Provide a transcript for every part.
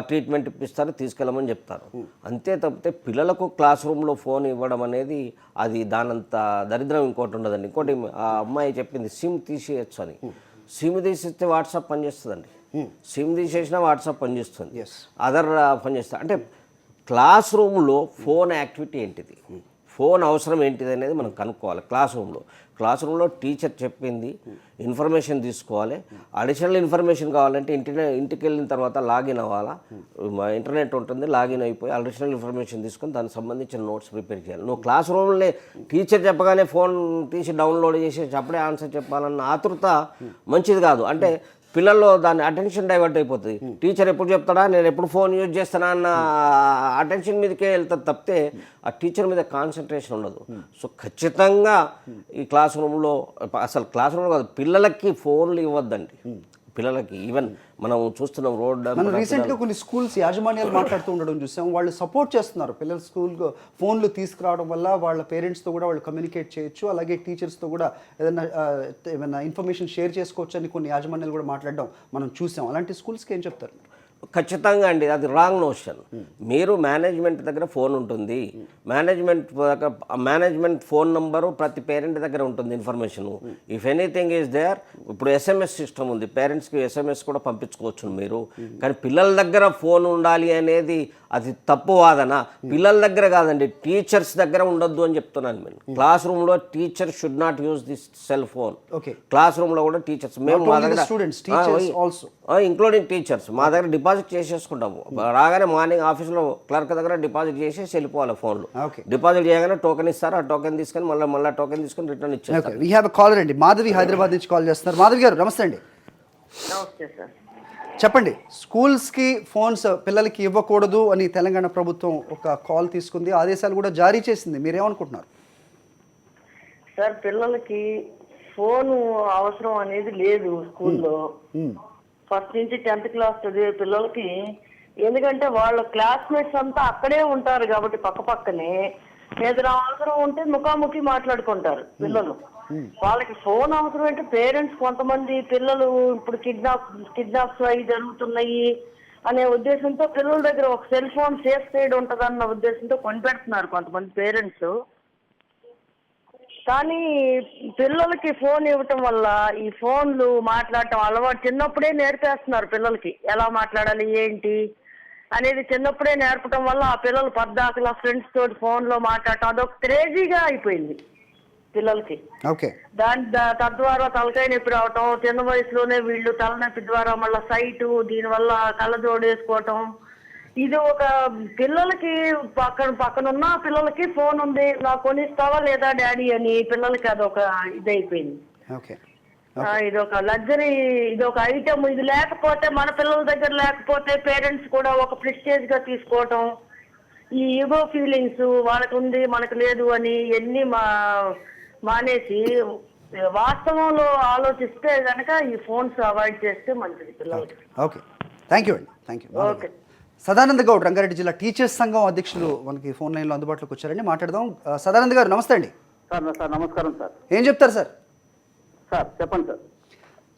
Treatment ఇప్పిస్తారు, తీసుకెళ్ళమని చెప్తారు. అంతే తప్పితే పిల్లలకు క్లాస్ రూమ్లో ఫోన్ ఇవ్వడం అనేది అది దానంత దరిద్రం ఇంకోటి ఉండదండి. ఇంకోటి ఆ అమ్మాయి చెప్పింది సిమ్ తీసేయచ్చు అని. సిమ్ తీసేస్తే వాట్సాప్ పనిచేస్తుందండి. సిమ్ తీసేసినా వాట్సాప్ పనిచేస్తుంది, అదర్ పనిచేస్తుంది. అంటే క్లాస్ రూమ్లో ఫోన్ యాక్టివిటీ ఏంటిది, ఫోన్ అవసరం ఏంటిది అనేది మనం కనుక్కోవాలి. క్లాస్ రూమ్లో టీచర్ చెప్పింది ఇన్ఫర్మేషన్ తీసుకోవాలి. అడిషనల్ ఇన్ఫర్మేషన్ కావాలంటే ఇంటికి వెళ్ళిన తర్వాత లాగిన్ అవ్వాలా, ఇంటర్నెట్ ఉంటుంది, లాగిన్ అయిపోయి అడిషనల్ ఇన్ఫర్మేషన్ తీసుకొని దానికి సంబంధించిన నోట్స్ ప్రిపేర్ చేయాలి. నువ్వు క్లాస్ రూమ్లోనే టీచర్ చెప్పగానే ఫోన్ తీసి డౌన్లోడ్ చేసేసి అప్పుడే ఆన్సర్ చెప్పాలన్న ఆతృత మంచిది కాదు. అంటే పిల్లల్లో దాని అటెన్షన్ డైవర్ట్ అయిపోతుంది. టీచర్ ఎప్పుడు చెప్తాడా, నేను ఎప్పుడు ఫోన్ యూజ్ చేస్తానా అన్న అటెన్షన్ మీదకే వెళ్తుంది తప్పితే ఆ టీచర్ మీద కాన్సన్ట్రేషన్ ఉండదు. సో ఖచ్చితంగా ఈ క్లాస్ రూమ్లో అసలు క్లాస్ రూమ్లో కాదు, పిల్లలకి ఫోన్లు ఇవ్వద్దండి. పిల్లలకి ఈవెన్ మనం చూస్తున్నాం మనం రీసెంట్గా కొన్ని స్కూల్స్ యాజమాన్యాలు మాట్లాడుతూ ఉండడం చూసాం. వాళ్ళు సపోర్ట్ చేస్తున్నారు పిల్లలు స్కూల్కి ఫోన్లు తీసుకురావడం వల్ల వాళ్ళ పేరెంట్స్తో కూడా వాళ్ళు కమ్యూనికేట్ చేయొచ్చు, అలాగే టీచర్స్తో కూడా ఏమైనా ఇన్ఫర్మేషన్ షేర్ చేసుకోవచ్చు అని కొన్ని యాజమాన్యాలు కూడా మాట్లాడడం మనం చూసాం. అలాంటి స్కూల్స్కి ఏం చెప్తారు? ఖచ్చితంగా అండి, అది రాంగ్ నోషన్. మీరు మేనేజ్మెంట్ దగ్గర ఫోన్ ఉంటుంది, మేనేజ్మెంట్ ఫోన్ నంబరు ప్రతి పేరెంట్ దగ్గర ఉంటుంది information. If anything is there, ఇప్పుడు SMS సిస్టమ్ ఉంది, పేరెంట్స్కి SMS కూడా పంపించుకోవచ్చు మీరు. కానీ పిల్లల దగ్గర ఫోన్ ఉండాలి అనేది అది తప్పు వాదన. పిల్లల దగ్గర కాదండి, టీచర్స్ దగ్గర ఉండొద్దు అని చెప్తున్నాను నేను. క్లాస్ రూమ్లో teacher should not use this cell phone. Class రూమ్లో కూడా టీచర్స్, మేము మా దగ్గర ఇంక్లూడింగ్ టీచర్స్ మా దగ్గర డిపాజిట్ చేసేసుకుంటాము. రాగానే మార్నింగ్ ఆఫీస్లో క్లర్క్ దగ్గర డిపాజిట్ చేసేసి వెళ్ళిపోవాలి ఫోన్లు. డిపాజిట్ చేయగానే టోకెన్ ఇస్తారు, ఆ టోకెన్ తీసుకొని మళ్ళీ టోకెన్ తీసుకొని రిటర్న్ ఇచ్చారు. వీ హ్యావ్ ఎ కాలర్ అండి, మాధవి హైదరాబాద్ నుంచి కాల్ చేస్తున్నారు. మాధవి గారు నమస్తే అండి. చెప్పండి. స్కూల్స్కి ఫోన్స్ పిల్లలకి ఇవ్వకూడదు అని తెలంగాణ ప్రభుత్వం ఒక కాల్ తీసుకుంది, ఆదేశాలు కూడా జారీ చేసింది. మీరేమనుకుంటున్నారు? సార్, పిల్లలకి ఫోన్ అవసరం అనేది లేదు స్కూల్లో. ఫస్ట్ నుంచి 10th క్లాస్ చదివే పిల్లలకి, ఎందుకంటే వాళ్ళ క్లాస్మేట్స్ అంతా అక్కడే ఉంటారు కాబట్టి పక్కనే ఏదైనా అవసరం ఉంటే ముఖాముఖి మాట్లాడుకుంటారు పిల్లలు. వాళ్ళకి ఫోన్ అవసరం అంటే పేరెంట్స్, కొంతమంది పిల్లలు ఇప్పుడు కిడ్నాప్స్ అవి జరుగుతున్నాయి అనే ఉద్దేశంతో పిల్లల దగ్గర ఒక సెల్ ఫోన్ సేఫ్ సైడ్ ఉంటుందన్న ఉద్దేశంతో కొనిపెడుతున్నారు కొంతమంది పేరెంట్స్. కానీ పిల్లలకి ఫోన్ ఇవ్వటం వల్ల ఈ ఫోన్లు మాట్లాడటం అలవాటు చిన్నప్పుడే నేర్పేస్తున్నారు పిల్లలకి, ఎలా మాట్లాడాలి ఏంటి అనేది చిన్నప్పుడే నేర్పటం వల్ల ఆ పిల్లలు పద్దాకలా ఫ్రెండ్స్ తోటి ఫోన్లో మాట్లాడటం అదొక క్రేజీగా అయిపోయింది పిల్లలకి. తద్వారా తలకాయ నొప్పి రావటం, చిన్న వయసులోనే వీళ్ళు తలనొప్పి ద్వారా మళ్ళీ సైటు, దీనివల్ల కళ్ళజోడు వేసుకోవటం. ఇది ఒక పిల్లలకి పక్కనున్న పిల్లలకి ఫోన్ ఉంది, నాకు కొనిస్తావా లేదా డాడీ అని పిల్లలకి అదొక ఇదైపోయింది. ఇది ఒక లగ్జరీ, ఇది ఒక ఐటమ్. ఇది లేకపోతే, మన పిల్లల దగ్గర లేకపోతే పేరెంట్స్ కూడా ఒక ప్రెస్టేజ్ గా తీసుకోవటం, ఈ ఈగో ఫీలింగ్స్ వాళ్ళకు ఉంది మనకు లేదు అని ఎన్ని మానేసి వాస్తవంలో ఆలోచిస్తే కనుక ఈ ఫోన్స్ అవాయిడ్ చేస్తే మంచిది పిల్లలకి. ఓకే, థ్యాంక్ యూ అండి. Thank you. Okay, Sadananda Goud, Rangareddy జిల్లా టీచర్స్ సంఘం అధ్యక్షులు మనకి ఫోన్ లైన్లో అందుబాటులోకి వచ్చారండి. మాట్లాడదాం. సదానంద గారు నమస్తే అండి. సార్ నమస్కారం సార్. ఏం చెప్తారు సార్? సార్ చెప్పండి సార్.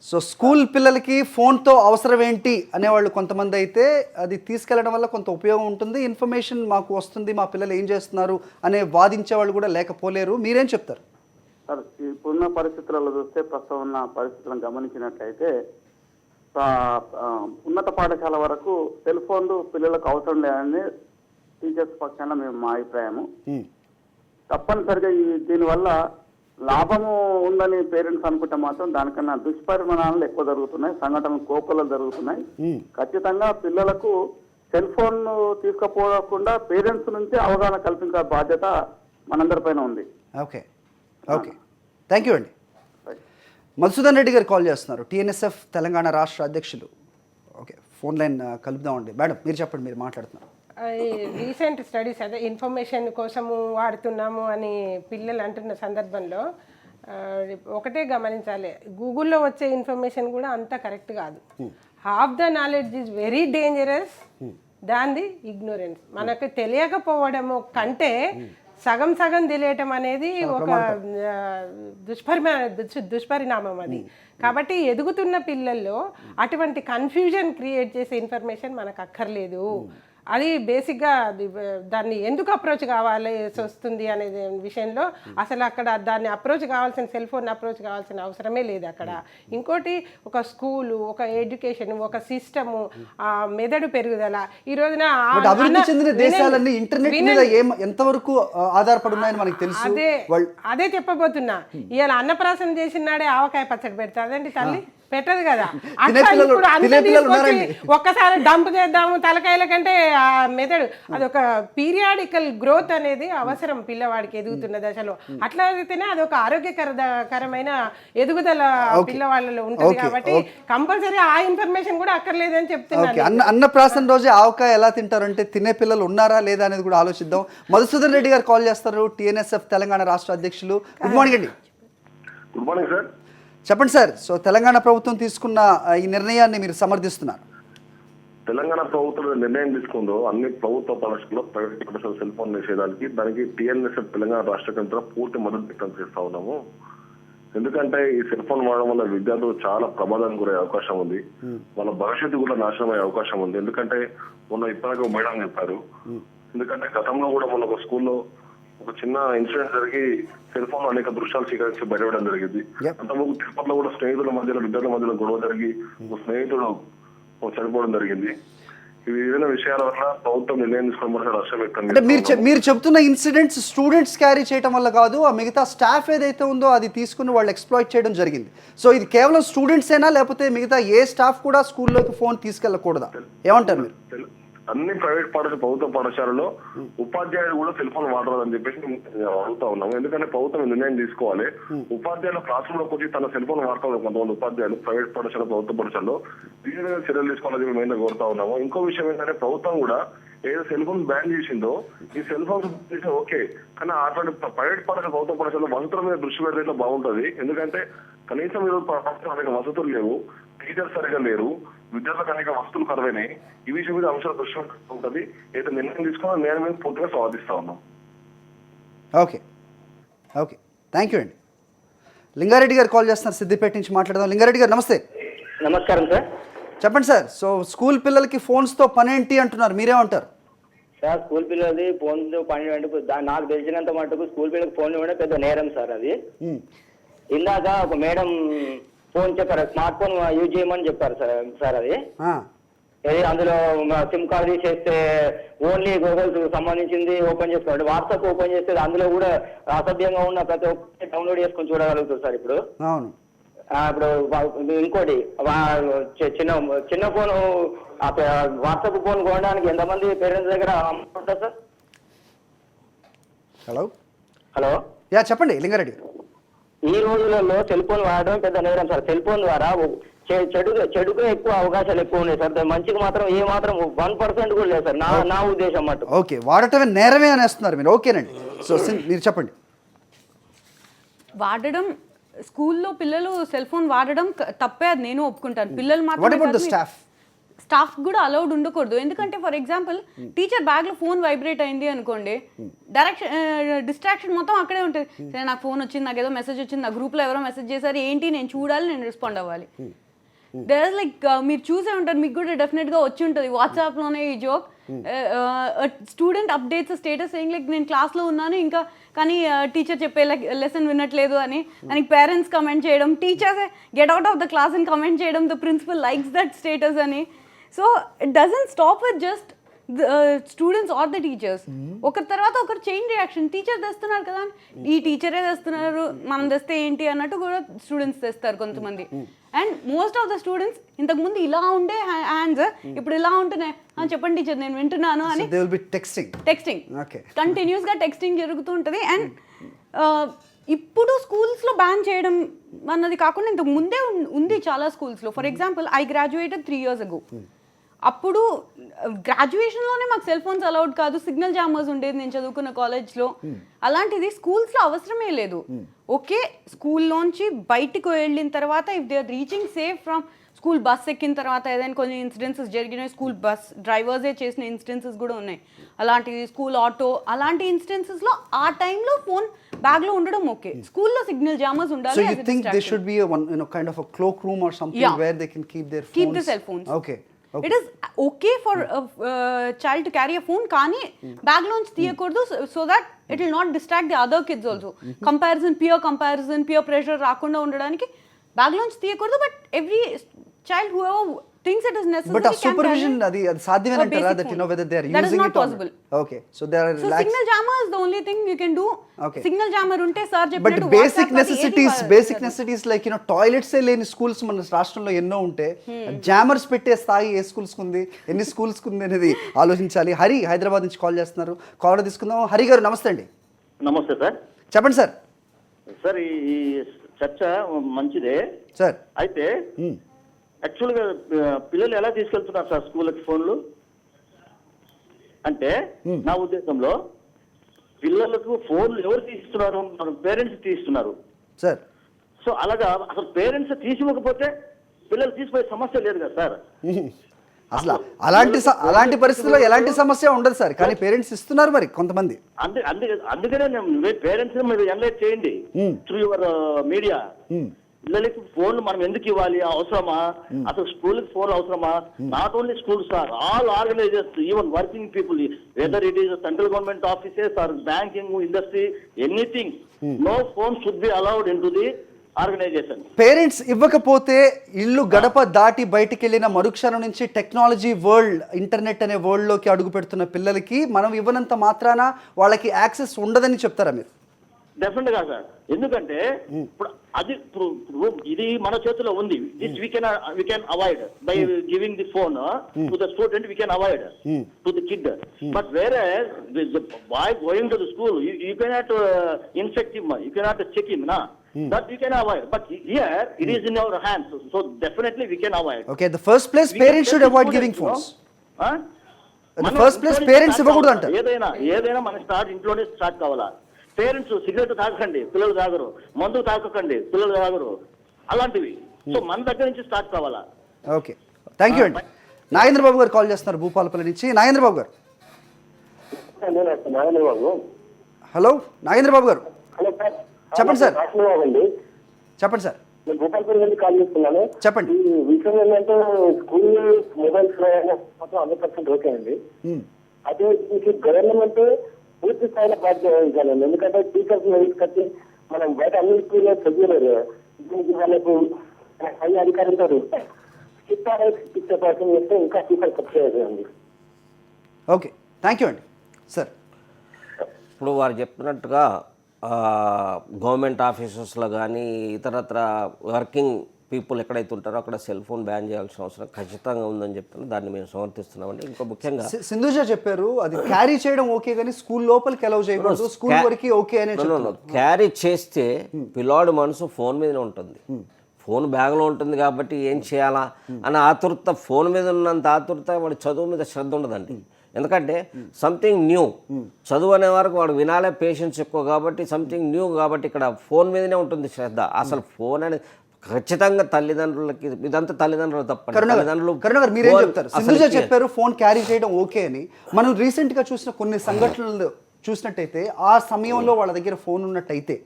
సో స్కూల్ పిల్లలకి ఫోన్తో అవసరం ఏంటి అనేవాళ్ళు కొంతమంది అయితే, అది తీసుకెళ్లడం వల్ల కొంత ఉపయోగం ఉంటుంది, ఇన్ఫర్మేషన్ మాకు వస్తుంది, మా పిల్లలు ఏం చేస్తున్నారు అనే వాదించే వాళ్ళు కూడా లేకపోలేరు. మీరేం చెప్తారు? సార్, ఇప్పుడున్న పరిస్థితులలో చూస్తే, ప్రస్తుతం ఉన్న పరిస్థితులను గమనించినట్లయితే ఉన్నత పాఠశాల వరకు సెల్ ఫోన్లు పిల్లలకు అవసరం లేదని టీచర్స్ పక్షాన మా అభిప్రాయము. తప్పనిసరిగా దీనివల్ల లాభము ఉందని పేరెంట్స్ అనుకుంటే మాత్రం దానికన్నా దుష్పరిణామాలు ఎక్కువ జరుగుతున్నాయి, సంఘటనలు కోపలు జరుగుతున్నాయి. ఖచ్చితంగా పిల్లలకు సెల్ ఫోన్ తీసుకుపోకుండా పేరెంట్స్ నుంచి అవగాహన కల్పించే బాధ్యత మనందరిపైన ఉంది. ఓకే ఓకే, థ్యాంక్ యూ అండి. మధుసూదన్ రెడ్డి గారు కాల్ చేస్తున్నారు, TNSF తెలంగాణ రాష్ట్ర అధ్యక్షులు. ఓకే, ఫోన్ లైన్ కలుపుదామండి. మేడం మీరు చెప్పండి, మీరు మాట్లాడుతున్నారు. రీసెంట్ స్టడీస్ అదే ఇన్ఫర్మేషన్ కోసము వాడుతున్నాము అని పిల్లలు అంటున్న సందర్భంలో ఒకటే గమనించాలి, గూగుల్లో వచ్చే ఇన్ఫర్మేషన్ కూడా అంత కరెక్ట్ కాదు. Half the knowledge is very dangerous than the ignorance. మనకు తెలియకపోవడము కంటే సగం సగం తెలియటం అనేది ఒక దుష్పరిణామం అది. కాబట్టి ఎదుగుతున్న పిల్లల్లో అటువంటి కన్ఫ్యూజన్ క్రియేట్ చేసే ఇన్ఫర్మేషన్ మనకు అక్కర్లేదు. అది బేసిక్గా దాన్ని ఎందుకు అప్రోచ్ కావాలి వస్తుంది అనే విషయంలో అసలు అక్కడ దాన్ని అప్రోచ్ కావాల్సిన సెల్ ఫోన్ అప్రోచ్ కావాల్సిన అవసరమే లేదు అక్కడ. ఇంకోటి ఒక స్కూలు, ఒక ఎడ్యుకేషన్, ఒక సిస్టము, మెదడు పెరుగుదల. ఈ రోజున అభివృద్ధి చెందిన దేశాలన్నీ ఇంటర్నెట్ మీద ఎంతవరకు ఆధారపడి ఉన్నాయని మనకు తెలుసు. అదే చెప్పబోతున్నా. ఇవాళ అన్నప్రాసన చేసిన నాడే ఆవకాయ పచ్చడి పెడతాదండి తల్లి, పెట్టదు కదా. అట్లా ఇప్పుడు అంత తీసుకొచ్చి ఒక్కసారి డంప్ చేద్దాము తలకాయల కంటే మెదడు, అదొక పీరియాడికల్ గ్రోత్ అనేది అవసరం పిల్లవాడికి ఎదుగుతున్న దశలో. అట్లా అయితేనే అదొక ఆరోగ్యకరమైన ఎదుగుదల పిల్లవాళ్ళలో ఉంటుంది. కాబట్టి కంపల్సరీ ఆ ఇన్ఫర్మేషన్ కూడా అక్కర్లేదని చెప్తున్నాను. అన్నప్రాసన రోజే ఆవకాయ ఎలా తింటారంటే తినే పిల్లలు ఉన్నారా లేదా అనేది కూడా ఆలోచిద్దాం. మధుసూదన్ రెడ్డి గారు కాల్ చేస్తారు, TNSF తెలంగాణ రాష్ట్ర అధ్యక్షులు. గుడ్ మార్నింగ్ అండి. Good morning sir. చెప్పండి సార్. సో తెలంగాణ ప్రభుత్వం తీసుకున్న ఈ నిర్ణయాన్ని మీరు సమర్థిస్తున్నారు. తెలంగాణ ప్రభుత్వం నిర్ణయం తీసుకుందో అన్ని ప్రభుత్వ పాఠశాలలో ప్రైవేట్ పాఠశాల సెల్ ఫోన్ నిషేధానికి దానికి TNSF తెలంగాణ రాష్ట్ర కేంద్రం పూర్తి మద్దతు వ్యక్తం చేస్తా ఉన్నాము. ఎందుకంటే ఈ సెల్ ఫోన్ వాడడం వల్ల విద్యార్థులు చాలా ప్రమాదానికి గురయ్యే అవకాశం ఉంది. వాళ్ళ భవిష్యత్తు కూడా నాశనం అయ్యే అవకాశం ఉంది. ఎందుకంటే మొన్న ఇప్పటికే మేడం చెప్పారు. ఎందుకంటే గతంలో కూడా మొన్న ఒక స్కూల్లో ఒక చిన్న ఇన్సిడెంట్ జరిగి సెల్ ఫోన్ అనేక దృశ్యాలు స్వీకరించి బయటపడడం జరిగింది. అంతకుముందు తిరుపతిలో కూడా స్నేహితుల మధ్యలో విద్యార్థుల మధ్యలో గొడవ జరిగి ఒక స్నేహితుడు చనిపోవడం జరిగింది. ఈ వివిధ విషయాల వల్ల ప్రభుత్వం నిర్ణయం తీసుకోవడం రాష్ట్రం అంటే మీరు చెప్తున్న ఇన్సిడెంట్స్ స్టూడెంట్స్ క్యారీ చేయడం వల్ల కాదు, ఆ మిగతా స్టాఫ్ ఏదైతే ఉందో అది తీసుకుని వాళ్ళు ఎక్స్ప్లాయిట్ చేయడం జరిగింది. సో ఇది కేవలం స్టూడెంట్స్ ఏనా లేకపోతే మిగతా ఏ స్టాఫ్ కూడా స్కూల్లోకి ఫోన్ తీసుకెళ్ళకూడదా? ఏమంటారు మీరు? అన్ని ప్రైవేట్ పాఠశాల ప్రభుత్వ పాఠశాలలో ఉపాధ్యాయులు కూడా సెల్ ఫోన్ వాడరాదని చెప్పేసి అడుగుతా ఉన్నాము. ఎందుకంటే ప్రభుత్వం నిర్ణయం తీసుకోవాలి. ఉపాధ్యాయుల క్లాస్ రూమ్లోకి వచ్చి తన సెల్ ఫోన్ వాడతాం కొంతమంది ఉపాధ్యాయులు ప్రైవేట్ పాఠశాల ప్రభుత్వ పాఠశాలలో దీని మీద చర్యలు తీసుకోవాలని చెప్పి మేము కోరుతా ఉన్నాము. ఇంకో విషయం ఏంటంటే ప్రభుత్వం కూడా ఏదో సెల్ ఫోన్ బ్యాన్ చేసిందో ఈ సెల్ ఫోన్ ఓకే, కానీ అటువంటి ప్రైవేట్ పాఠశాల ప్రభుత్వ పాఠశాలలో వసతుల మీద దృష్టి పెడితే బాగుంటది. ఎందుకంటే కనీసం ఈరోజు అనేక వసతులు లేవు, టీచర్స్ సరిగా లేరు, విద్యార్థులకు అనేక వసతులు కరువైనాయి. ఈ విషయం మీద అంశాల దృష్టి ఉంటుంది. ఏదో నిర్ణయం తీసుకున్నా నేను మేము పూర్తిగా స్వాగతిస్తా ఉన్నాం. ఓకే ఓకే, థ్యాంక్ యూ అండి. లింగారెడ్డి గారు కాల్ చేస్తున్నారు, సిద్దిపేట నుంచి మాట్లాడదాం. లింగారెడ్డి గారు నమస్తే. నమస్కారం సార్. చెప్పండి సార్. సో స్కూల్ పిల్లలకి ఫోన్స్తో పని ఏంటి అంటున్నారు, మీరేమంటారు? సార్ స్కూల్ పిల్లలది ఫోన్తో పని అంటే నాకు తెలిసినంత మటుకు స్కూల్ పిల్లలకి ఫోన్ ఇవ్వడం పెద్ద నేరం సార్. అది ఇందాక ఒక మేడం ఫోన్ చెప్పారు, స్మార్ట్ ఫోన్ యూజ్ చేయమని చెప్పారు సార్. అది అందులో సిమ్ కార్డ్ తీసేస్తే ఓన్లీ గూగుల్ సంబంధించింది ఓపెన్ చేసుకోండి, వాట్సాప్ ఓపెన్ చేస్తే అందులో కూడా అసభ్యంగా ఉన్న ప్రతి ఒక్కటి డౌన్లోడ్ చేసుకొని చూడగలుగుతారు సార్ ఇప్పుడు. అవును. ఇప్పుడు ఇంకోటి చిన్న ఫోన్ వాట్సాప్ ఫోన్ కొనడానికి ఎంతమంది పేరెంట్స్ దగ్గర అమౌంట్ ఉంటుంది సార్? హలో యా చెప్పండి లింగారెడ్డి గారు. ఈ రోజులలో సెల్ ఫోన్ వాడడం పెద్ద నేరం సార్. సెల్ ఫోన్ ద్వారా చెడుకు ఎక్కువ అవకాశాలు ఎక్కువ ఉన్నాయి సార్. మంచికి మాత్రం ఏ మాత్రం 1% కూడా లేదు సార్ నా ఉద్దేశం మటు. ఓకే, వాడటమే నేరమే అనేస్తున్నారు మీరు. ఓకేనండి. సో మీరు చెప్పండి. వాడడం స్కూల్లో పిల్లలు సెల్ ఫోన్ వాడడం తప్పే, అది నేను ఒప్పుకుంటాను. పిల్లలు మాత్రం స్టాఫ్ కూడా అలౌడ్ ఉండకూడదు. ఎందుకంటే ఫర్ ఎగ్జాంపుల్ టీచర్ బ్యాగ్లో ఫోన్ వైబ్రేట్ అయింది అనుకోండి, డిస్ట్రాక్షన్ మొత్తం అక్కడే ఉంటుంది. సరే నాకు ఫోన్ వచ్చింది, నాకు ఏదో మెసేజ్ వచ్చింది, నా గ్రూప్లో ఎవరో మెసేజ్ చేశారు, ఏంటి నేను చూడాలి, నేను రెస్పాండ్ అవ్వాలి. దేర్ ఇస్ లైక్ మీరు చూసే ఉంటారు, మీకు కూడా డెఫినెట్గా వచ్చి ఉంటుంది వాట్సాప్లోనే ఈ జోక్. స్టూడెంట్ అప్డేట్స్ స్టేటస్ ఏం లైక్ నేను క్లాస్లో ఉన్నాను ఇంకా కానీ టీచర్ చెప్పే లెసన్ వినట్లేదు అని దానికి పేరెంట్స్ కమెంట్ చేయడం, teachers get out of the class అని కమెంట్ చేయడం, the principal likes that status అని. So it doesn't stop with just students or the teachers. ఒకరి తర్వాత ఒకరు చైన్ రియాక్షన్. టీచర్ తెస్తున్నారు కదా, ఈ టీచరే తెస్తున్నారు, మనం తెస్తే ఏంటి అన్నట్టు కూడా స్టూడెంట్స్ తెస్తారు కొంతమంది. And most of the students ఇంతకుముందు ఇలా ఉండే హ్యాండ్స్ ఇప్పుడు ఇలా ఉంటున్నాయి, చెప్పండి టీచర్ నేను వింటున్నాను అని టెక్స్టింగ్ కంటిన్యూస్ గా టెక్స్టింగ్ జరుగుతూ ఉంటుంది. అండ్ ఇప్పుడు స్కూల్స్లో బ్యాన్ చేయడం అన్నది కాకుండా ఇంతకు ముందే ఉంది చాలా స్కూల్స్లో. For example I graduated 3 years ago. అప్పుడు గ్రాడ్యుయేషన్లోనే మాకు సెల్ ఫోన్స్ అలౌడ్ కాదు, సిగ్నల్ జామర్స్ ఉండేది నేను చదువుకున్న కాలేజ్లో. అలాంటిది స్కూల్స్లో అవసరమే లేదు. ఓకే, స్కూల్లోంచి బయటకు వెళ్ళిన తర్వాత if they are reaching safe from school bus ఎక్కిన తర్వాత ఏదైనా కొన్ని ఇన్సిడెన్సెస్ జరిగినాయి, స్కూల్ బస్ డ్రైవర్సే చేసిన ఇన్సిడెన్సెస్ కూడా ఉన్నాయి. అలాంటిది స్కూల్ ఆటో అలాంటి ఇన్సిడెన్సెస్లో ఆ టైంలో ఫోన్ బ్యాగ్లో ఉండడం ఓకే. స్కూల్లో సిగ్నల్ జామర్స్ ఉండాలి. So you think there should be a one, kind of a cloak room or something where they can keep their phones? Keep the cell phones. Okay. It is okay for a child to carry a phone, కానీ bag లోంచి తీయకూడదు, so that it will not distract the other kids also. Comparison peer pressure రాకుండా ఉండడానికి bag లోంచి తీయకూడదు. But every child who ever thinks it is necessary. But a supervision అది సాధ్యమేనంటారా, that whether they are that is using not it or possible. Okay, so there are So signal jammer is the only thing you can do. Okay. Signal jammer ఉంటే sir but చెప్పినట్టు basic necessities like toilets లేని schools మన రాష్ట్రంలో ఎన్నో ఉంటే jammers పెట్టే స్థాయి ఏ schools ఉంది, ఎన్ని స్కూల్స్ ఉంది అనేది ఆలోచించాలి. హరి హైదరాబాద్ నుంచి కాల్ చేస్తున్నారు, కాల్ తీసుకుందాం. హరి గారు నమస్తే అండి. నమస్తే సార్. చెప్పండి సార్. సార్ ఈ చర్చ మంచిదే సార్. అయితే యాక్చువల్గా పిల్లలు ఎలా తీసుకెళ్తున్నారు సార్ స్కూల్కి ఫోన్లు అంటే, నా ఉద్దేశంలో పిల్లలకు ఫోన్లు ఎవరు తీస్తున్నారు? మన పేరెంట్స్ తీస్తున్నారు సార్. సో అలాగా అసలు పేరెంట్స్ తీసివ్వకపోతే పిల్లలు తీసిపోయే సమస్య లేదు కదా సార్. అసలు అలాంటి పరిస్థితుల్లో ఎలాంటి సమస్య ఉండదు సార్, కానీ పేరెంట్స్ ఇస్తున్నారు మరి కొంతమంది. అందుకనే పేరెంట్స్ మీరు ఎన్లైట్ చేయండి త్రూ యువర్ మీడియా. పిల్లలకి ఫోన్లు మనం ఎందుకు ఇవ్వాలి, అవసరమా? అసలు స్కూల్కి ఫోన్ అవసరమా? Not only schools sir, all organizers, even working people, whether it is central government offices or banking industry, anything, no phone should be allowed in to the organization. Parents ఇవ్వకపోతే ఇల్లు గడప దాటి బయటికి వెళ్ళిన మరుక్షణం నుంచి టెక్నాలజీ వరల్డ్, ఇంటర్నెట్ అనే వరల్డ్లోకి అడుగు పెడుతున్న పిల్లలకి మనం ఇవ్వనంత మాత్రాన వాళ్ళకి యాక్సెస్ ఉండదని చెప్తారా మీరు? డెఫినెట్ గా సార్, ఎందుకంటే ఇప్పుడు అది ఇది మన చేతిలో ఉంది. This we can avoid by giving the phone to the student, we can avoid to the kid. But వేరే boy going to the school, you cannot infect him, you cannot check him నా, that you can avoid. But here it is in our hands, so definitely we can avoid. Okay, the first place parents should avoid giving phones. The first place parents ఇవ్వకూడదు అంట. ఏదైనా మన ఇంట్లోనే start కావాలా. Parents cigarette తాగకండి, పిల్లలు తాగరు, మందు తాగకండి, పిల్లలు తాగరు, అలాంటివి. సో మన దగ్గర నుంచి స్టార్ట్ కావాలా. ఓకే, థ్యాంక్ యూ అండి. నాగేంద్ర బాబు గారు కాల్ చేస్తున్నారు భూపాలపల్లి నుంచి. నాగేంద్ర బాబు గారు. హలో నాగేంద్ర బాబు గారు, చెప్పండి సార్. చెప్పండి సార్. నేను భూపాలపల్లి నుండి కాల్ చేస్తున్నాను. చెప్పండి. ఈ విషయం ఏంటంటే స్కూల్ మొబైల్స్ 100% ఓకే అండి. అదే గవర్నమెంట్ పూర్తి స్థాయిలో బాధ్యత వహించాలండి. ఎందుకంటే టీచర్స్ తీసుకొచ్చి మనం బయట అన్ని స్కూల్లో చదివలేరు, దీనికి వాళ్ళకు పై అధికారులతో ఇచ్చే ప్రయత్నం చేస్తే ఇంకా టీచర్ ఖర్చు అండి. ఓకే, థ్యాంక్ యూ అండి. సార్, ఇప్పుడు వారు చెప్పినట్టుగా గవర్నమెంట్ ఆఫీసెస్లో కానీ ఇతరత్ర వర్కింగ్ పీపుల్ ఎక్కడైతే ఉంటారో అక్కడ సెల్ ఫోన్ బ్యాన్ చేయాల్సిన అవసరం ఖచ్చితంగా ఉందని చెప్తాను. దాన్ని మేము సమర్థిస్తున్నామండి. ఇంకా ముఖ్యంగా సింధుజ చెప్పారు అది క్యారీ చేయడం ఓకే కానీ స్కూల్ లోపలికి అలౌ చేయకూడదు, స్కూల్ వరకు ఓకే అని. క్యారీ చేస్తే పిల్లాడు మనసు ఫోన్ మీదనే ఉంటుంది, ఫోన్ బ్యాగ్లో ఉంటుంది కాబట్టి ఏం చేయాలా అన్న ఆతురత, ఫోన్ మీద ఉన్నంత ఆతురత వాడి చదువు మీద శ్రద్ధ ఉండదండి. ఎందుకంటే సంథింగ్ న్యూ, చదువు అనే వరకు వాడు వినాలే, పేషెన్స్ ఎక్కువ కాబట్టి సంథింగ్ న్యూ కాబట్టి ఇక్కడ ఫోన్ మీదనే ఉంటుంది శ్రద్ధ. అసలు ఫోన్ అనేది ఖచ్చితంగా తల్లిదండ్రులకి, ఇదంతా తల్లిదండ్రులు తప్పండి. కరుణగారు మీరేం చెప్తారు? సింధుజ చెప్పారు ఫోన్ క్యారీ చేయడం ఓకే అని. మనం రీసెంట్గా చూసిన కొన్ని సంఘటనలు చూసినట్టయితే ఆ సమయంలో వాళ్ళ దగ్గర ఫోన్ ఉన్నట్టయితే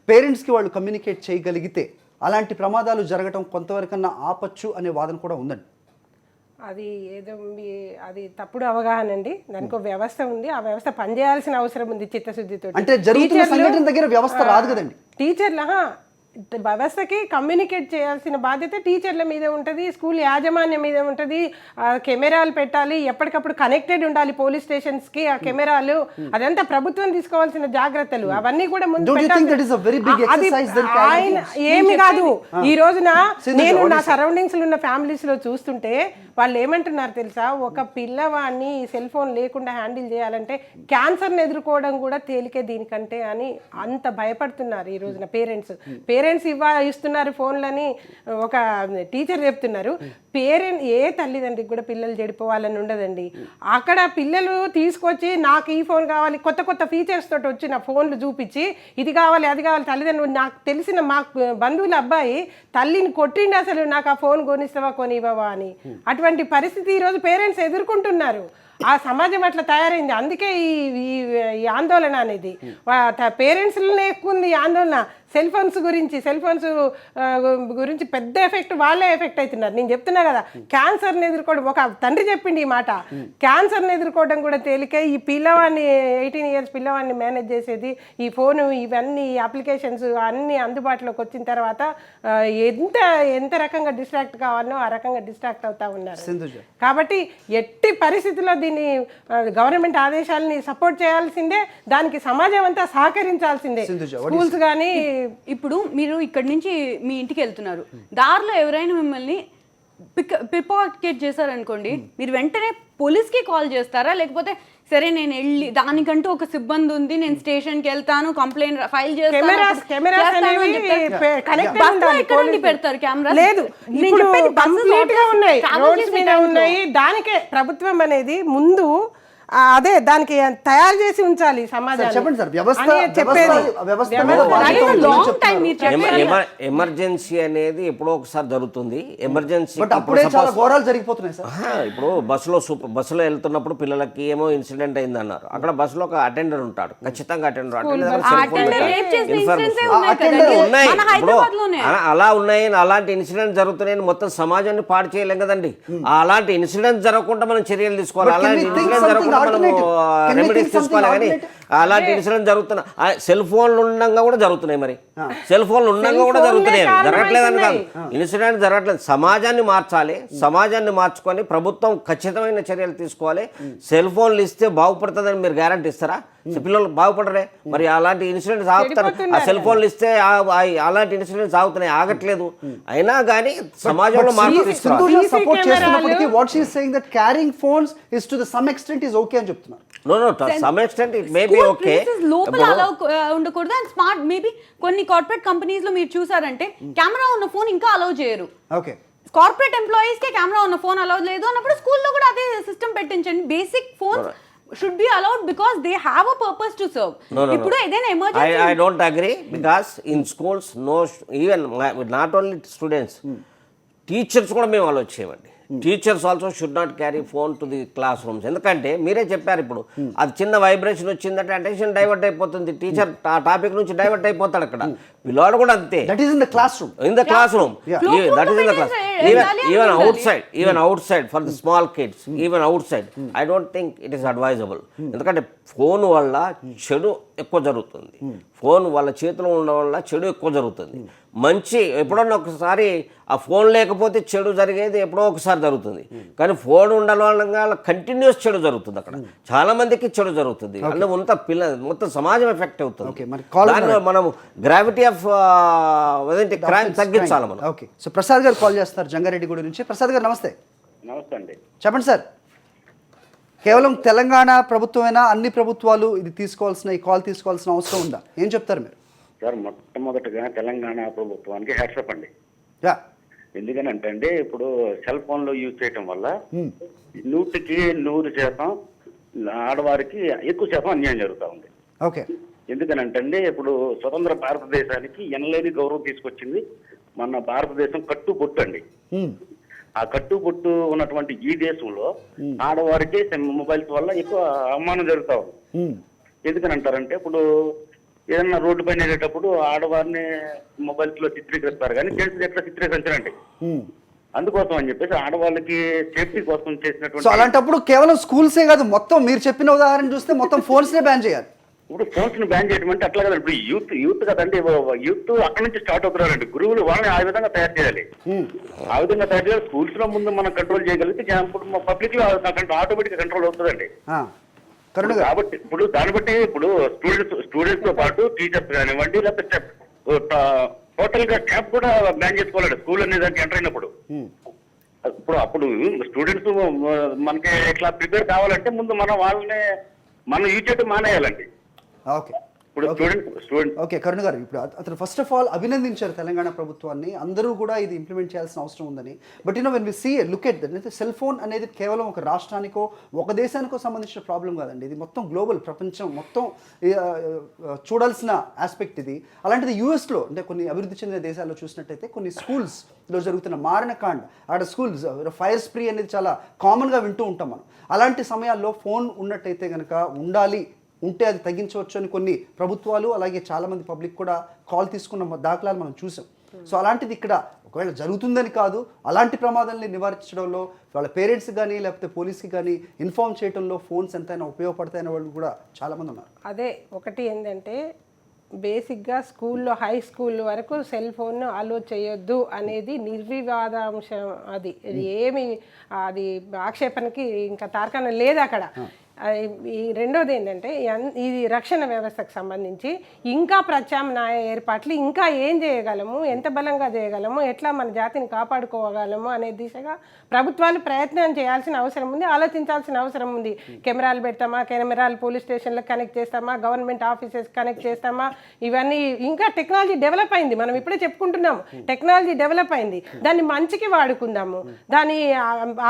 పేరెంట్స్కి వాళ్ళు కమ్యూనికేట్ చేయగలిగితే అలాంటి ప్రమాదాలు జరగడం కొంతవరకన్నా ఆపచ్చు అనే వాదన కూడా ఉందండి. అది ఏదో అది తప్పుడు అవగాహన అండి. దానికి ఒక వ్యవస్థ ఉంది, ఆ వ్యవస్థ పనిచేయాల్సిన అవసరం ఉంది చిత్తశుద్ధితో. అంటే జరుగుతున్న సంఘటన దగ్గర వ్యవస్థ రాదు కదండి. టీచర్ల వ్యవస్థకి కమ్యూనికేట్ చేయాల్సిన బాధ్యత టీచర్ల మీద ఉంటుంది, స్కూల్ యాజమాన్యం మీద ఉంటుంది. కెమెరాలు పెట్టాలి, ఎప్పటికప్పుడు కనెక్టెడ్ ఉండాలి పోలీస్ స్టేషన్స్కి ఆ కెమెరాలు. అదంతా ప్రభుత్వం తీసుకోవాల్సిన జాగ్రత్తలు, అవన్నీ కూడా ముందు ఆయన ఏమి కాదు. ఈ రోజున నేను నా సరౌండింగ్స్ లో ఉన్న ఫ్యామిలీస్ లో చూస్తుంటే వాళ్ళు ఏమంటున్నారు తెలుసా, ఒక పిల్లవాడిని సెల్ ఫోన్ లేకుండా హ్యాండిల్ చేయాలంటే క్యాన్సర్ని ఎదుర్కోవడం కూడా తేలికే దీనికంటే అని అంత భయపడుతున్నారు ఈ రోజున పేరెంట్స్. పేరెంట్స్ ఇస్తున్నారు ఫోన్లని ఒక టీచర్ చెప్తున్నారు. ఏ తల్లిదండ్రికి కూడా పిల్లలు చెడిపోవాలని ఉండదండి. అక్కడ పిల్లలు తీసుకొచ్చి నాకు ఈ ఫోన్ కావాలి, కొత్త కొత్త ఫీచర్స్ తోటి వచ్చిన ఫోన్లు చూపించి ఇది కావాలి అది కావాలి. తల్లిదండ్రులు, నాకు తెలిసిన మా బంధువుల అబ్బాయి తల్లిని కొట్టిండి, అసలు నాకు ఆ ఫోన్ కొనిస్తావా కొనివ్వవా అని. అటువంటి పరిస్థితి ఈరోజు పేరెంట్స్ ఎదుర్కొంటున్నారు. ఆ సమాజం అట్లా తయారైంది. అందుకే ఈ ఆందోళన అనేది పేరెంట్స్లోనే ఎక్కువ ఉంది ఆందోళన. సెల్ ఫోన్స్ గురించి పెద్ద ఎఫెక్ట్ వాళ్ళే ఎఫెక్ట్ అవుతున్నారు. నేను చెప్తున్నా కదా, క్యాన్సర్ని ఎదుర్కోవడం, ఒక తండ్రి చెప్పిండి ఈ మాట, క్యాన్సర్ని ఎదుర్కోవడం కూడా తేలికే. ఈ పిల్లవాడిని 18 years పిల్లవాడిని మేనేజ్ చేసేది ఈ ఫోను, ఇవన్నీ అప్లికేషన్స్ అన్నీ అందుబాటులోకి వచ్చిన తర్వాత ఎంత రకంగా డిస్ట్రాక్ట్ కావాలో ఆ రకంగా డిస్ట్రాక్ట్ అవుతా ఉన్నారు. కాబట్టి ఎట్టి పరిస్థితుల్లో దీన్ని గవర్నమెంట్ ఆదేశాలని సపోర్ట్ చేయాల్సిందే, దానికి సమాజం అంతా సహకరించాల్సిందే. స్కూల్స్ కానీ ఇప్పుడు మీరు ఇక్కడ నుంచి మీ ఇంటికి వెళ్తున్నారు, దారిలో ఎవరైనా మిమ్మల్ని పిక్ చేశారనుకోండి, మీరు వెంటనే పోలీస్కి కాల్ చేస్తారా? లేకపోతే సరే నేను వెళ్ళి దానికంటూ ఒక సిబ్బంది ఉంది, నేను స్టేషన్కి వెళ్తాను, కంప్లైంట్ ఫైల్ పెడతారు కెమెరా? లేదు, ఉన్నాయి. దానికే ప్రభుత్వం అనేది ముందు అదే దానికి తయారు చేసి ఉంచాలి సమాజాన్ని. ఎమర్జెన్సీ అనేది ఎప్పుడో ఒకసారి జరుగుతుంది. ఎమర్జెన్సీ ఇప్పుడు బస్సులో వెళ్తున్నప్పుడు పిల్లలకి ఏమో ఇన్సిడెంట్ అయింది అన్నారు. అక్కడ బస్సులో ఒక అటెండర్ ఉంటాడు, ఖచ్చితంగా అటెండర్ ఉన్నాయి. ఇప్పుడు అలా ఉన్నాయి, అలాంటి ఇన్సిడెంట్ జరుగుతున్నాయని మొత్తం సమాజాన్ని పాడు చేయలేం కదండి. అలాంటి ఇన్సిడెంట్ జరగకుండా మనం చర్యలు తీసుకోవాలి. అలాంటి ఇన్సిడెంట్ జరగకుండా రెమెడీస్ తీసుకోవాలి. కానీ అలాంటి ఇన్సిడెంట్ జరుగుతున్నా సెల్ ఫోన్లు ఉండగా కూడా జరుగుతున్నాయి. మరి సెల్ ఫోన్లు ఉండగా కూడా జరుగుతున్నాయి, జరగట్లేదని కాదు. ఇన్సిడెంట్ జరగట్లేదు. సమాజాన్ని మార్చాలి, సమాజాన్ని మార్చుకొని ప్రభుత్వం ఖచ్చితమైన చర్యలు తీసుకోవాలి. సెల్ ఫోన్లు ఇస్తే బాగుపడుతుందని మీరు గ్యారంటీ ఇస్తారా? పిల్లలు బాగుపడరే. మరి అలాంటి ఇన్సిడెంట్స్ ఆగుతారు. ఆ సెల్ ఫోన్లు ఇస్తే అలాంటి ఇన్సిడెంట్స్ ఆగుతున్నాయి, ఆగట్లేదు. అయినా కానీ సమాజంలో మార్పు తీసుకురావాలి. No, some extent it may be okay. లోపల అలా ఉండకూడదు. అండ్ స్మార్ట్ మేబీ కొన్ని కార్పొరేట్ కంపెనీస్ లో మీరు చూసారంటే కెమెరా ఉన్న ఫోన్ ఇంకా అలౌ చేయరు. ఓకే, కార్పొరేట్ ఎంప్లాయీస్ కే కెమెరా ఉన్న ఫోన్ అలౌ లేదు అన్నప్పుడు స్కూల్లో కూడా అదే సిస్టమ్ పెట్టించండి. Basic phones should be allowed because they have a purpose to serve. Ippudu edaina emergency I don't agree, because in schools even not only students, teachers kuda మేము allow చేయమండి. Teachers also should not carry phone to the class rooms. ఎందుకంటే మీరే చెప్పారు, ఇప్పుడు అది చిన్న vibration వచ్చిందంటే attention divert అయిపోతుంది. టీచర్ ఆ టాపిక్ నుంచి డైవర్ట్ అయిపోతాడు. అక్కడ పిల్లవాడు కూడా అంతే. That is in the class room. In the class room, that is in the class. even outside for the small kids, even outside, I don't think it is advisable. ఎందుకంటే phone వల్ల చెడు ఎక్కువ జరుగుతుంది. ఫోన్ వాళ్ళ చేతిలో ఉండడం వల్ల చెడు ఎక్కువ జరుగుతుంది. మంచి ఎప్పుడన్నా ఒకసారి ఆ ఫోన్ లేకపోతే చెడు జరిగేది ఎప్పుడో ఒకసారి జరుగుతుంది. కానీ ఫోన్ ఉండడం వల్ల కంటిన్యూస్ చెడు జరుగుతుంది. అక్కడ చాలా మందికి చెడు జరుగుతుంది. అంటే మొత్తం సమాజం ఎఫెక్ట్ అవుతుంది. దానిలో మనం గ్రావిటీ ఆఫ్ క్రైమ్ తగ్గించాలి మనం. ఓకే, సో ప్రసాద్ గారు కాల్ చేస్తారు జంగారెడ్డిగూడ నుంచి. ప్రసాద్ గారు నమస్తే. నమస్తే అండి, చెప్పండి సార్. కేవలం తెలంగాణ ప్రభుత్వమైనా అన్ని ప్రభుత్వాలు ఇది తీసుకోవాల్సిన, ఈ కాల్ తీసుకోవాల్సిన అవసరం ఉందా? ఏం చెప్తారు మీరు? సార్, మొట్టమొదటిగా తెలంగాణ ప్రభుత్వానికి హ్యాట్సప్ అండి. ఎందుకనంటే అండి, ఇప్పుడు సెల్ ఫోన్లో యూజ్ చేయటం వల్ల 100% ఆడవారికి ఎక్కువ శాతం అన్యాయం జరుగుతూ ఉంది. ఓకే, ఎందుకనంటే అండి, ఇప్పుడు స్వతంత్ర భారతదేశానికి ఎనలేని గౌరవం తీసుకొచ్చింది మన భారతదేశం కట్టుబొట్టు అండి. ఆ కట్టుబొట్టు ఉన్నటువంటి ఈ దేశంలో ఆడవారికి మొబైల్స్ వల్ల ఎక్కువ అవమానం జరుగుతా ఉంది. ఎందుకని అంటారంటే, ఇప్పుడు ఏదన్నా రోడ్డు పైన వెళ్ళేటప్పుడు ఆడవారిని మొబైల్స్ లో చిత్రీకరిస్తారు, కానీ జెంట్స్ ఎట్లా చిత్రీకరించారండి. అందుకోసం అని చెప్పేసి ఆడవాళ్ళకి సేఫ్టీ కోసం చేసినటువంటి. అలాంటప్పుడు కేవలం స్కూల్సే కాదు, మొత్తం మీరు చెప్పిన ఉదాహరణ చూస్తే మొత్తం ఫోన్స్ నే బ్యాన్ చేయాలి. ఇప్పుడు ఫోన్స్ ని బ్యాన్ చేయడం అంటే అట్లా కదండి. ఇప్పుడు యూత్ కదండి, యూత్ అక్కడి నుంచి స్టార్ట్ అవుతున్నారండి. గురువులు వాళ్ళని ఆ విధంగా తయారు చేయాలి. ఆ విధంగా తయారు చేయాలి. స్కూల్స్ లో ముందు మనం కంట్రోల్ చేయగలిగితే పబ్లిక్ లో ఆటోమేటిక్ కంట్రోల్ అవుతుందండి. కాబట్టి ఇప్పుడు దాన్ని బట్టి ఇప్పుడు స్టూడెంట్స్ తో పాటు టీచర్స్ కానివ్వండి, లేకపోతే టోటల్ గా స్టాఫ్ కూడా బ్యాన్ చేసుకోవాలండి స్కూల్ అనే దానికి ఎంటర్ అయినప్పుడు. అప్పుడు స్టూడెంట్స్ మనకి ఇట్లా ప్రిపేర్ కావాలంటే ముందు మనం వాళ్ళని యూజ్ చేయడం మానేయాలండి. ఓకే, ఇప్పుడు స్టూడెంట్ ఓకే కరుణ్ గారు, ఇప్పుడు అతను ఫస్ట్ ఆఫ్ ఆల్ అభినందించారు తెలంగాణ ప్రభుత్వాన్ని, అందరూ కూడా ఇది ఇంప్లిమెంట్ చేయాల్సిన అవసరం ఉందని. But when we see look at that, cell phone అనేది కేవలం ఒక రాష్ట్రానికో ఒక దేశానికో సంబంధించిన ప్రాబ్లం కాదండి, ఇది మొత్తం గ్లోబల్, ప్రపంచం మొత్తం చూడాల్సిన ఆస్పెక్ట్ ఇది. అలాంటిది యూఎస్లో అంటే కొన్ని అభివృద్ధి చెందిన దేశాల్లో చూసినట్టయితే కొన్ని స్కూల్స్లో జరుగుతున్న మారణకాండ, అక్కడ స్కూల్స్ ఫైర్ స్ప్రీ అనేది చాలా కామన్గా వింటూ ఉంటాం మనం. అలాంటి సమయాల్లో ఫోన్ ఉన్నట్టయితే కనుక ఉంటే అది తగ్గించవచ్చు అని కొన్ని ప్రభుత్వాలు అలాగే చాలామంది పబ్లిక్ కూడా కాల్ తీసుకున్న దాఖలాలు మనం చూసాం. సో అలాంటిది ఇక్కడ ఒకవేళ జరుగుతుందని కాదు, అలాంటి ప్రమాదాలని నివారించడంలో వాళ్ళ పేరెంట్స్ కానీ లేకపోతే పోలీస్కి కానీ ఇన్ఫార్మ్ చేయడంలో ఫోన్స్ ఎంతైనా ఉపయోగపడతాయనే వాళ్ళు కూడా చాలామంది ఉన్నారు. అదే ఒకటి ఏంటంటే బేసిక్గా స్కూల్లో హై స్కూల్ వరకు సెల్ ఫోన్ అలో చేయొద్దు అనేది నిర్వివాదాంశం. అది ఏమి అది ఆక్షేపణకి ఇంకా తార్కాణం లేదు అక్కడ. ఈ రెండోది ఏంటంటే ఇది రక్షణ వ్యవస్థకు సంబంధించి ఇంకా ప్రత్యామ్నాయ ఏర్పాట్లు ఇంకా ఏం చేయగలము, ఎంత బలంగా చేయగలము, ఎట్లా మన జాతిని కాపాడుకోగలము అనే దిశగా ప్రభుత్వాలు ప్రయత్నం చేయాల్సిన అవసరం ఉంది, ఆలోచించాల్సిన అవసరం ఉంది. కెమెరాలు పెడతామా, కెమెరాలు పోలీస్ స్టేషన్లకు కనెక్ట్ చేస్తామా, గవర్నమెంట్ ఆఫీసెస్ కనెక్ట్ చేస్తామా, ఇవన్నీ ఇంకా టెక్నాలజీ డెవలప్ అయింది. మనం ఇప్పుడే చెప్పుకుంటున్నాము టెక్నాలజీ డెవలప్ అయింది, దాన్ని మంచికి వాడుకుందాము. దాని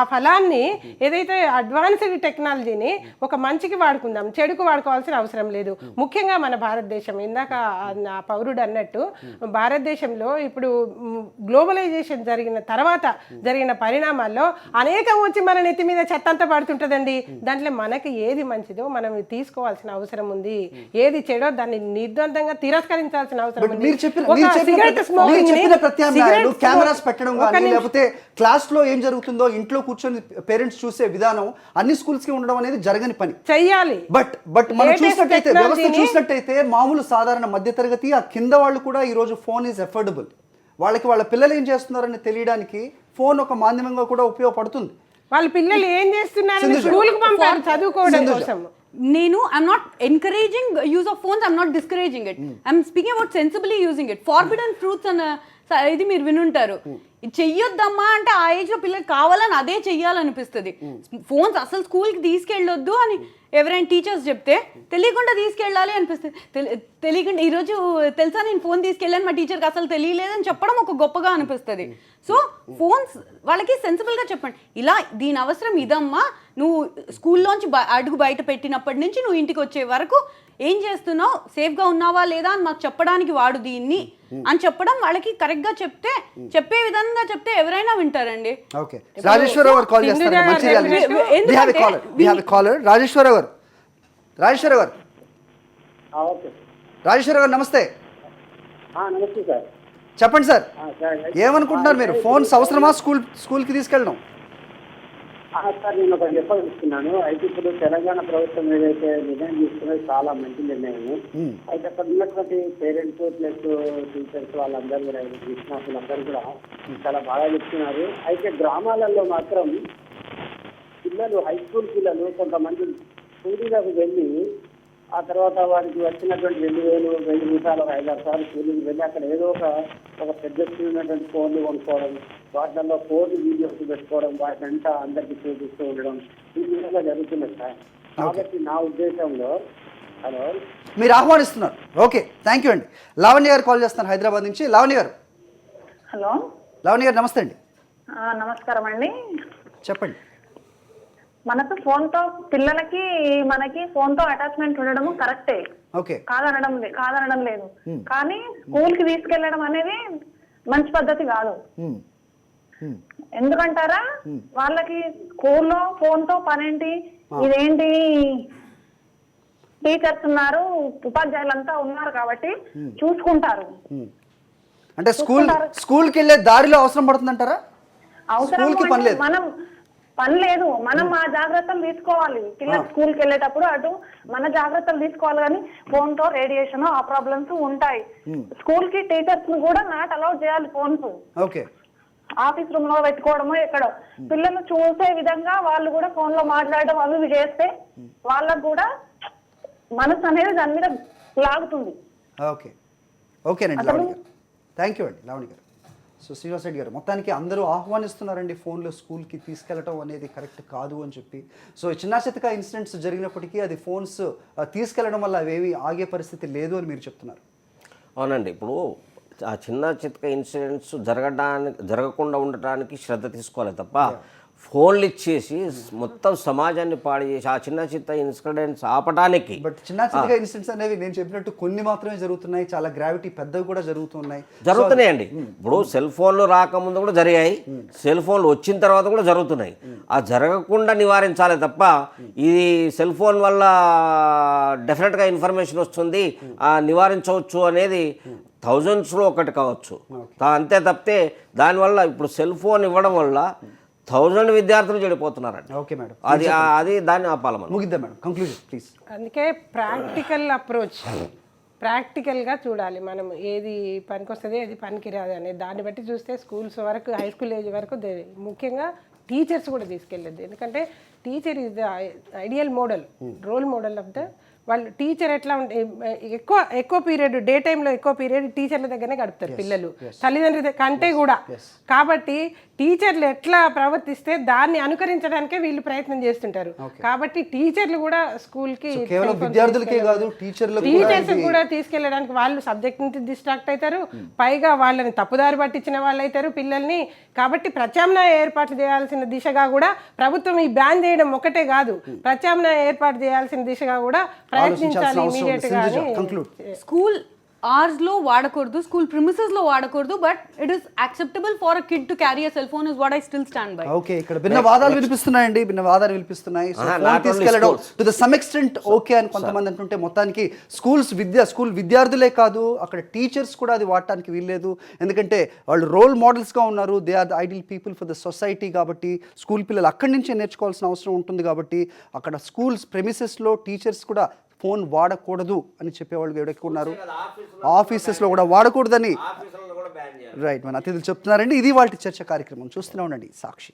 ఆ ఫలాన్ని ఏదైతే అడ్వాన్స్డ్ టెక్నాలజీని ఒక మంచికి వాడుకుందాం, చెడుకు వాడుకోవాల్సిన అవసరం లేదు. ముఖ్యంగా మన భారతదేశం, ఇందాక నా పౌరుడు అన్నట్టు భారతదేశంలో ఇప్పుడు గ్లోబలైజేషన్ జరిగిన తర్వాత జరిగిన పరిణామాల్లో అనేకం వచ్చి మన నెత్తి మీద చెత్తంతా పడుతుంటుందండి. దాంట్లో మనకి ఏది మంచిదో మనం తీసుకోవాల్సిన అవసరం ఉంది, ఏది చెడో దాన్ని నిర్ద్వందంగా తిరస్కరించాల్సిన అవసరం ఉంది. కెమెరాస్ పెట్టడం కానీ లేకపోతే క్లాస్ లో ఏం జరుగుతుందో ఇంట్లో కూర్చొని పేరెంట్స్ చూసే విధానం అన్ని స్కూల్స్ కి ఉండడం అనేది జరగని పని చెయ్యాలి. బట్ మనం చూసినట్టయితే వ్యవస్థ చూసినట్టయితే మామూలు సాధారణ మధ్యతరగతి ఆ కింద వాళ్ళు కూడా ఈ రోజు ఫోన్ ఈజ్ అఫోర్డబుల్. వాళ్ళ పిల్లలు ఏం చేస్తున్నారని తెలియడానికి ఫోన్ ఒక మాధ్యమంగా కూడా ఉపయోగపడుతుంది. వాళ్ళ పిల్లలు ఏం చేస్తున్నారు స్కూల్కి పంపారు చదువుకోవడం కోసం. I'm not encouraging use of phones, I'm not discouraging it. I'm speaking about sensibly using it. Forbidden fruits and ఇది మీరు వినుంటారు. చెయ్యొద్దమ్మా అంటే ఆ ఏజ్ లో పిల్లలు కావాలని అదే చెయ్యాలనిపిస్తుంది. ఫోన్స్ అసలు స్కూల్కి తీసుకెళ్ళొద్దు అని ఎవరైనా టీచర్స్ చెప్తే తెలియకుండా తీసుకెళ్ళాలి అనిపిస్తుంది. తెలియకుండా ఈరోజు తెలుసా నేను ఫోన్ తీసుకెళ్ళాను మా టీచర్కి అసలు తెలియలేదని చెప్పడం ఒక గొప్పగా అనిపిస్తుంది. సో ఫోన్స్ వాళ్ళకి సెన్సిబుల్గా చెప్పండి, ఇలా దీని అవసరం ఇదమ్మా, నువ్వు స్కూల్లోంచి అడుగు బయట పెట్టినప్పటి నుంచి నువ్వు ఇంటికి వచ్చే వరకు ఏం చేస్తున్నావు, సేఫ్గా ఉన్నావా లేదా అని మాకు చెప్పడానికి వాడు దీన్ని అని చెప్పడం వాళ్ళకి కరెక్ట్గా చెప్పే విధంగా చెప్తే ఎవరైనా వింటారండి. ఓకే, రాజేశ్వరరావు గారు కాల్ చేస్తారు. రాజేశ్వరరావు గారు నమస్తే. నమస్తే సార్, చెప్పండి సార్, ఏమనుకుంటున్నారు మీరు? ఫోన్స్ అవసరమా స్కూల్కి తీసుకెళ్ళడం? సార్ నేను ఒకటి చెప్పదలుచుకున్నాను. అయితే ఇప్పుడు తెలంగాణ ప్రభుత్వం ఏదైతే నిర్ణయం తీసుకున్నది చాలా మంచి నిర్ణయము. అయితే అక్కడ ఉన్నటువంటి పేరెంట్స్ ప్లస్ టీచర్స్ వాళ్ళందరూ కూడా స్టాఫ్లందరూ కూడా చాలా బాగా చెప్తున్నారు. అయితే గ్రామాలలో మాత్రం పిల్లలు హై స్కూల్ పిల్లలు కొంతమంది స్కూలీలకు వెళ్ళి ఆ తర్వాత వారికి వచ్చినటువంటి 2,000 రూపాయలు 5-6 సార్లు స్కూల్కి వెళ్ళి అక్కడ ఏదో ఒక పెద్ద స్కూల్ ఉన్నటువంటి ఫోన్లు కొనుక్కోవడం, వాటిల్లో ఫోన్ వీడియోస్ పెట్టుకోవడం, వాటినంతా అందరికి చూపిస్తూ ఉండడం ఈ విధంగా జరుగుతున్నది సార్. కాబట్టి నా ఉద్దేశంలో హలో మీరు ఆహ్వానిస్తున్నారు. ఓకే, థ్యాంక్ యూ అండి. లావణ్య గారు కాల్ చేస్తున్నారు హైదరాబాద్ నుంచి. లావణ్య గారు. హలో లావణ్య గారు నమస్తే అండి. నమస్కారం అండి. చెప్పండి. మనకు ఫోన్తో పిల్లలకి మనకి ఫోన్తో అటాచ్మెంట్ ఉండడం కరెక్టే, ఓకే, కాదనడం లేదు. కానీ స్కూల్కి తీసుకెళ్లడం అనేది మంచి పద్ధతి కాదు. ఎందుకంటారా, వాళ్ళకి స్కూల్లో ఫోన్తో పనేంటి, ఇదేంటి, టీచర్స్ ఉన్నారు, ఉపాధ్యాయులంతా ఉన్నారు కాబట్టి చూసుకుంటారు. అంటే స్కూల్కి వెళ్ళే దారిలో అవసరం పడుతుందంటారా? అవసరం మనం పని లేదు, మనం ఆ జాగ్రత్తలు తీసుకోవాలి. పిల్లలు స్కూల్కి వెళ్ళేటప్పుడు అటు మన జాగ్రత్తలు తీసుకోవాలి. కానీ ఫోన్ తో రేడియేషన్ ఆ ప్రాబ్లమ్స్ ఉంటాయి. స్కూల్ కి టీచర్స్ కూడా నాట్ అలౌ చేయాలి ఫోన్స్. ఓకే, ఆఫీస్ రూమ్ లో పెట్టుకోవడము ఎక్కడో పిల్లలు చూసే విధంగా వాళ్ళు కూడా ఫోన్ లో మాట్లాడడం అవి చేస్తే వాళ్ళకు కూడా మనసు అనేది దాని మీద లాగుతుంది. ఓకే, ఓకేనండి లావణ్య గారు, థ్యాంక్ యూ అండి. లావణ్య గారు, సో శ్రీనివాస్ రెడ్డి గారు, మొత్తానికి అందరూ ఆహ్వానిస్తున్నారండి ఫోన్లో స్కూల్కి తీసుకెళ్ళటం అనేది కరెక్ట్ కాదు అని చెప్పి. సో చిన్న చితక ఇన్సిడెంట్స్ జరిగినప్పటికీ అది ఫోన్స్ తీసుకెళ్ళడం వల్ల అవేవి ఆగే పరిస్థితి లేదు అని మీరు చెప్తున్నారు. అవునండి. ఇప్పుడు ఆ చిన్న చితక ఇన్సిడెంట్స్ జరగకుండా ఉండటానికి శ్రద్ధ తీసుకోవాలి తప్ప ఫోన్లు ఇచ్చేసి మొత్తం సమాజాన్ని పాడు చేసి ఆ చిన్న చిన్న ఇన్సిడెంట్స్ ఆపడానికి. బట్ చిన్న చిన్నగా ఇన్సిడెంట్స్ అనేవి నేను చెప్పినట్టు కొన్ని మాత్రమే జరుగుతున్నాయి, చాలా గ్రావిటీ పెద్దవి కూడా జరుగుతున్నాయండి. ఇప్పుడు సెల్ ఫోన్లు రాకముందు కూడా జరిగాయి, సెల్ ఫోన్లు వచ్చిన తర్వాత కూడా జరుగుతున్నాయి. ఆ జరగకుండా నివారించాలి తప్ప ఇది సెల్ ఫోన్ వల్ల డెఫినెట్గా ఇన్ఫర్మేషన్ వస్తుంది నివారించవచ్చు అనేది థౌజండ్స్లో ఒకటి కావచ్చు. అంతే తప్పితే దానివల్ల ఇప్పుడు సెల్ ఫోన్ ఇవ్వడం వల్ల 1000 విద్యార్థులు చెడిపోతున్నారండి. ఓకే మేడం, అది దాన్ని ఆపాలి. ముగిద్దాం మేడం, కంక్లూజన్ ప్లీజ్. అందుకే ప్రాక్టికల్ అప్రోచ్, ప్రాక్టికల్గా చూడాలి మనం, ఏది పనికొస్తుంది ఏది పనికిరాదు అనేది. దాన్ని బట్టి చూస్తే స్కూల్స్ వరకు, హై స్కూల్ ఏజ్ వరకు ముఖ్యంగా టీచర్స్ కూడా తీసుకెళ్ళద్దు. ఎందుకంటే teacher is the ideal model, role model of the వాళ్ళు. టీచర్ ఎట్లా ఉంటే ఎక్కువ పీరియడ్, డే టైంలో ఎక్కువ పీరియడ్ టీచర్ల దగ్గరనే గడుపుతారు పిల్లలు, తల్లిదండ్రుల కంటే కూడా. కాబట్టి టీచర్లు ఎట్లా ప్రవర్తిస్తే దాన్ని అనుకరించడానికే వీళ్ళు ప్రయత్నం చేస్తుంటారు. కాబట్టి టీచర్లు కూడా స్కూల్కి, టీచర్స్ కూడా తీసుకెళ్ళడానికి వాళ్ళు సబ్జెక్ట్ నుంచి డిస్ట్రాక్ట్ అవుతారు, పైగా వాళ్ళని తప్పుదారి పట్టించిన వాళ్ళు అవుతారు పిల్లల్ని. కాబట్టి ప్రత్యామ్నాయ ఏర్పాట్లు చేయాల్సిన దిశగా కూడా ప్రభుత్వం ఈ బ్యాన్ చేయడం ఒకటే కాదు, ప్రత్యామ్నాయ ఏర్పాటు చేయాల్సిన దిశగా కూడా ప్రయత్నించాలి ఇమీడియట్ గా. స్కూల్ అవర్స్ లో వాడకూడదు, స్కూల్ ప్రిమిసెస్ లో వాడకూడదు, but it is acceptable for a kid to carry a cell phone is what I still stand by. Okay, ఇక్కడ భిన్న వాదాలు వినిపిస్తున్నాయండి, భిన్న వాదాలు వినిపిస్తున్నాయి. తీసుకెళ్ళడం to the sum extent okay అని కొంతమంది అంటుంటే, మొత్తానికి స్కూల్ విద్యార్థులే కాదు అక్కడ టీచర్స్ కూడా అది వాడటానికి వీల్లేదు. ఎందుకంటే వాళ్ళు రోల్ మోడల్స్గా ఉన్నారు, they are the ideal people for the society. కాబట్టి స్కూల్ పిల్లలు అక్కడి నుంచే నేర్చుకోవాల్సిన అవసరం ఉంటుంది. కాబట్టి అక్కడ స్కూల్స్ ప్రెమిసెస్లో టీచర్స్ కూడా ఫోన్ వాడకూడదు అని చెప్పేవాళ్ళు ఎవరికి ఉన్నారు, ఆఫీసెస్లో కూడా వాడకూడదని రైట్ మన అతిథులు చెప్తున్నారండి. ఇది వాళ్ళ చర్చ కార్యక్రమం. చూస్తూనే ఉండండి సాక్షి.